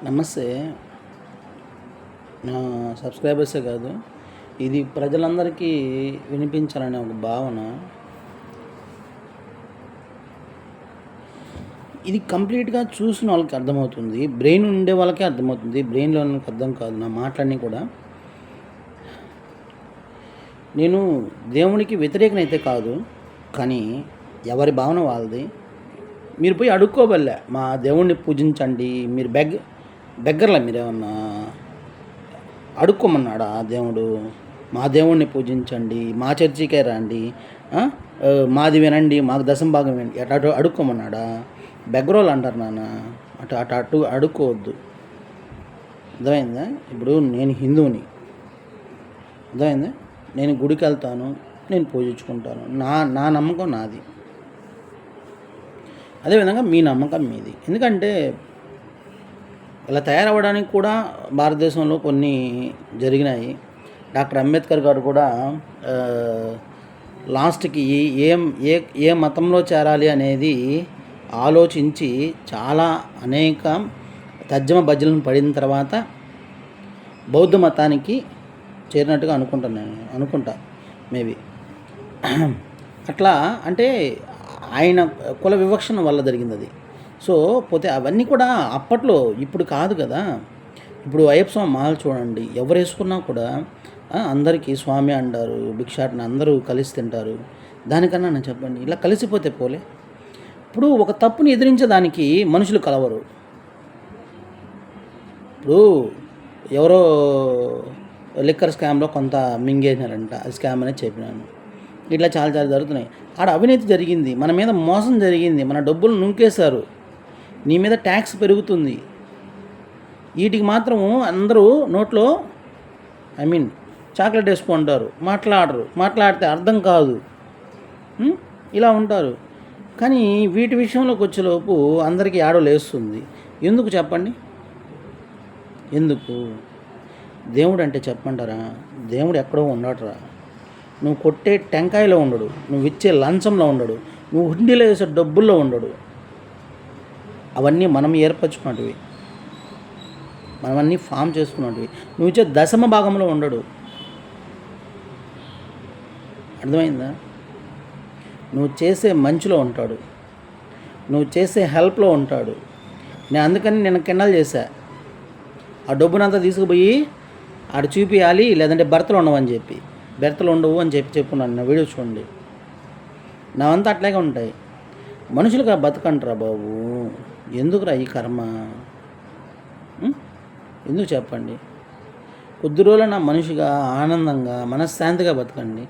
నమస్తే. నా సబ్స్క్రైబర్సే కాదు, ఇది ప్రజలందరికీ వినిపించాలనే ఒక భావన. ఇది కంప్లీట్గా చూసిన వాళ్ళకి అర్థమవుతుంది, బ్రెయిన్ ఉండే వాళ్ళకే అర్థమవుతుంది, బ్రెయిన్లో వాళ్ళకి అర్థం కాదు. నా మాటలన్నీ కూడా నేను దేవునికి వ్యతిరేకనైతే కాదు, కానీ ఎవరి భావన వాళ్ళది. మీరు పోయి అడుక్కోబల్లే మా దేవుణ్ణి పూజించండి, మీరు బెగ్గర్లా మీరేమన్నా అడుక్కోమన్నాడా దేవుడు? మా దేవుణ్ణి పూజించండి, మా చర్చికే రండి, మాది వినండి, మాకు దశం భాగం వినండి, అటు అడుక్కోమన్నాడా? బెగ్గరోళ్ళు అంటారు నాన్న, అటు అటు అటు అడుక్కోవద్దు. అర్థమైందా? ఇప్పుడు నేను హిందువుని, అర్థమైందా? నేను గుడికి వెళ్తాను, నేను పూజించుకుంటాను, నా నమ్మకం నాది, అదేవిధంగా మీ నమ్మకం మీది. ఎందుకంటే ఇలా తయారవ్వడానికి కూడా భారతదేశంలో కొన్ని జరిగినాయి. డాక్టర్ అంబేద్కర్ గారు కూడా లాస్ట్కి ఏ మతంలో చేరాలి అనేది ఆలోచించి చాలా అనేక తర్జమ భజనలు పడిన తర్వాత బౌద్ధ మతానికి చేరినట్టుగా అనుకుంటా మేబీ. అట్లా అంటే ఆయన కుల వివక్షణ వల్ల జరిగింది అది. సో పోతే అవన్నీ కూడా అప్పట్లో, ఇప్పుడు కాదు కదా. ఇప్పుడు అయ్యప్ప స్వామి మాల చూడండి, ఎవరు వేసుకున్నా కూడా అందరికీ స్వామి అంటారు, భిక్షాటన, అందరూ కలిసి తింటారు. దానికన్నా నేను చెప్పండి, ఇలా కలిసిపోతే పోలే. ఇప్పుడు ఒక తప్పుని ఎదిరించడానికి మనుషులు కలవరు. ఇప్పుడు ఎవరో లిక్కర్ స్కామ్లో కొంత మింగేసినారంట, అది స్కామ్ అనేది చెప్పినాను. ఇట్లా చాలా చాలా జరుగుతున్నాయి. ఆడ అవినీతి జరిగింది, మన మీద మోసం జరిగింది, మన డబ్బులు నుంకేశారు, నీ మీద ట్యాక్స్ పెరుగుతుంది. వీటికి మాత్రము అందరూ నోట్లో చాక్లెట్ వేసుకుంటారు, మాట్లాడితే అర్థం కాదు, ఇలా ఉంటారు. కానీ వీటి విషయంలోకి వచ్చేలోపు అందరికీ ఆడో లేస్తుంది. ఎందుకు చెప్పండి? ఎందుకు? దేవుడు అంటే చెప్పమంటారా? దేవుడు ఎక్కడో ఉండటరా. నువ్వు కొట్టే టెంకాయలో ఉండడు, నువ్వు ఇచ్చే లంచంలో ఉండడు, నువ్వు హుండీలో వేసే డబ్బుల్లో ఉండడు. అవన్నీ మనం ఏర్పరచుకున్నటివి, మనమన్నీ ఫామ్ చేసుకున్నటివి. నువ్వు ఇచ్చే దశమ భాగంలో ఉండడు. అర్థమైందా? నువ్వు చేసే మంచిలో ఉంటాడు, నువ్వు చేసే హెల్ప్లో ఉంటాడు. నేను అందుకని నేను కిండలు చేశా, ఆ డబ్బునంతా తీసుకుపోయి ఆడ చూపించాలి, లేదంటే భర్తలు ఉండవని చెప్పి, భర్తలు ఉండవు అని చెప్పుకున్నాను. నా వీడియో చూడండి, నావంతా అట్లాగే ఉంటాయి. మనుషులుగా బతకంటారా బాబు? ఎందుకురా ఈ కర్మ? ఎందుకు చెప్పండి? కొద్ది రోజులు నా మనిషిగా ఆనందంగా మనశ్శాంతిగా బతకండి.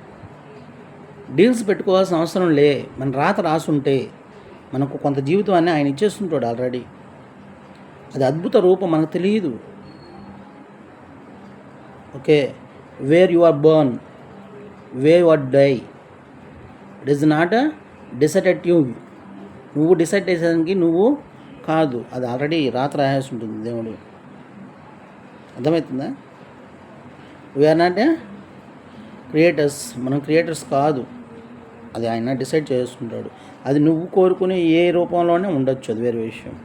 డీల్స్ పెట్టుకోవాల్సిన అవసరం లే. మన రాత రాసుంటే మనకు కొంత జీవితాన్ని ఆయన ఇచ్చేస్తుంటాడు ఆల్రెడీ. అది అద్భుత రూపం మనకు తెలియదు. Okay, where you are born, where you are die, it is not decided you. నువ్వు డిసైడ్ చేసేదానికి నువ్వు కాదు, అది ఆల్రెడీ రాత రాయాల్సి ఉంటుంది దేవుడు. అర్థమవుతుందా? వీఆర్ నాట్ క్రియేటర్స్, మనం క్రియేటర్స్ కాదు, అది ఆయన డిసైడ్ చేసుకుంటాడు. అది నువ్వు కోరుకునే ఏ రూపంలోనే ఉండొచ్చు, అది వేరే విషయం.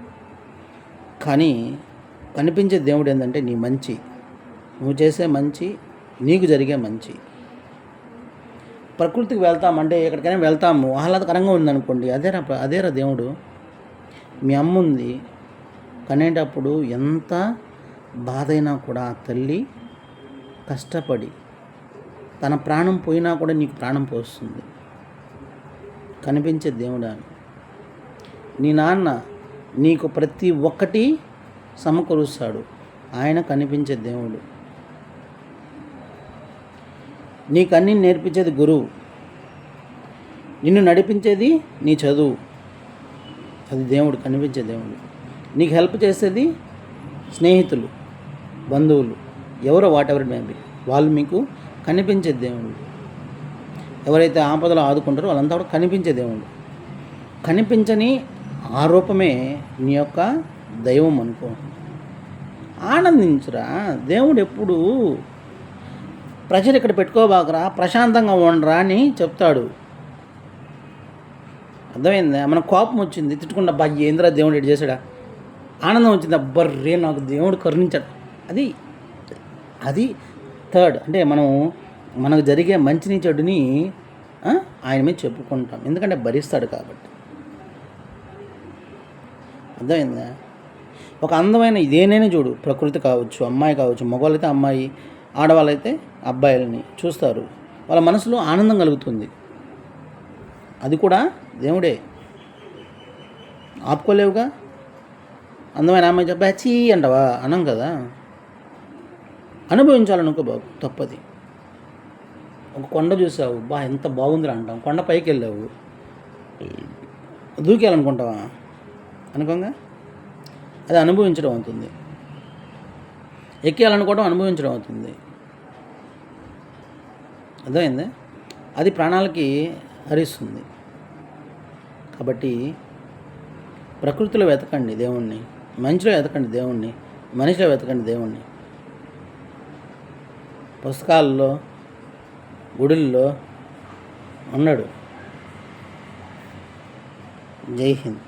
కానీ కనిపించే దేవుడు ఏంటంటే నీ మంచి, నువ్వు చేసే మంచి, నీకు జరిగే మంచి. ప్రకృతికి వెళ్తామంటే ఎక్కడికైనా వెళ్తాము, ఆహ్లాదకరంగా ఉందనుకోండి, అదేరా దేవుడు. మీ అమ్మ ఉంది, కనేటప్పుడు ఎంత బాధ అయినా కూడా ఆ తల్లి కష్టపడి తన ప్రాణం పోయినా కూడా నీకు ప్రాణం పోస్తుంది. కనిపించే దేవుడా. నీ నాన్న నీకు ప్రతి ఒక్కటి సమకూరుస్తాడు, ఆయన కనిపించే దేవుడు. నీకు అన్నీ నేర్పించేది గురువు, నిన్ను నడిపించేది నీ చదువు, అది దేవుడు, కనిపించే దేవుడు. నీకు హెల్ప్ చేసేది స్నేహితులు, బంధువులు, ఎవరో వాటెవర్ మేబీ, వాళ్ళు మీకు కనిపించే దేవుడు. ఎవరైతే ఆపదలో ఆదుకుంటారో వాళ్ళంతా కూడా కనిపించే దేవుడు. కనిపించని ఆ రూపమే నీ యొక్క దైవం అనుకో. ఆనందించురా. దేవుడు ఎప్పుడు ప్రజలు ఇక్కడ పెట్టుకోబాకరా, ప్రశాంతంగా ఉండరా అని చెప్తాడు. అర్థమైందా? మన కోపం వచ్చింది, తిట్టుకుండా ఏంద్రా దేవుడు ఇటు చేశాడా, ఆనందం వచ్చింది, అబ్బర్రే నాకు దేవుడు కరుణించాడు. అది అది థర్డ్. అంటే మనం మనకు జరిగే మంచిని చెడుని ఆయన మీద చెప్పుకుంటాం, ఎందుకంటే భరిస్తాడు కాబట్టి. అర్థమైందా? ఒక అందమైన ఇదేనైనా చూడు, ప్రకృతి కావచ్చు, అమ్మాయి కావచ్చు, మగవాళ్ళైతే అమ్మాయి, ఆడవాళ్ళైతే అబ్బాయిలని చూస్తారు, వాళ్ళ మనసులో ఆనందం కలుగుతుంది. అది కూడా దేవుడే. ఆపుకోలేవుగా. అందమైన అమ్మాయి చెప్పా చీ అంటవా? అనం కదా. అనుభవించాలనుకో బాబు, తప్పది. ఒక కొండ చూసావు, ఎంత బాగుందిరా అంటాం. కొండ పైకి వెళ్ళావు, దూకేయాలనుకుంటావా? అనుకోగా. అది అనుభవించడం అవుతుంది. ఎక్కేయాలనుకోవడం అనుభవించడం అవుతుంది. అర్థమైందా? అది ప్రాణాలకి హరిస్తుంది. కాబట్టి ప్రకృతిలో వెతకండి దేవుణ్ణి, మనిషిలో వెతకండి దేవుణ్ణి, మనిషిలో వెతకండి దేవుణ్ణి. పుస్తకాల్లో, గుడుల్లో ఉన్నాడు. జై హింద్.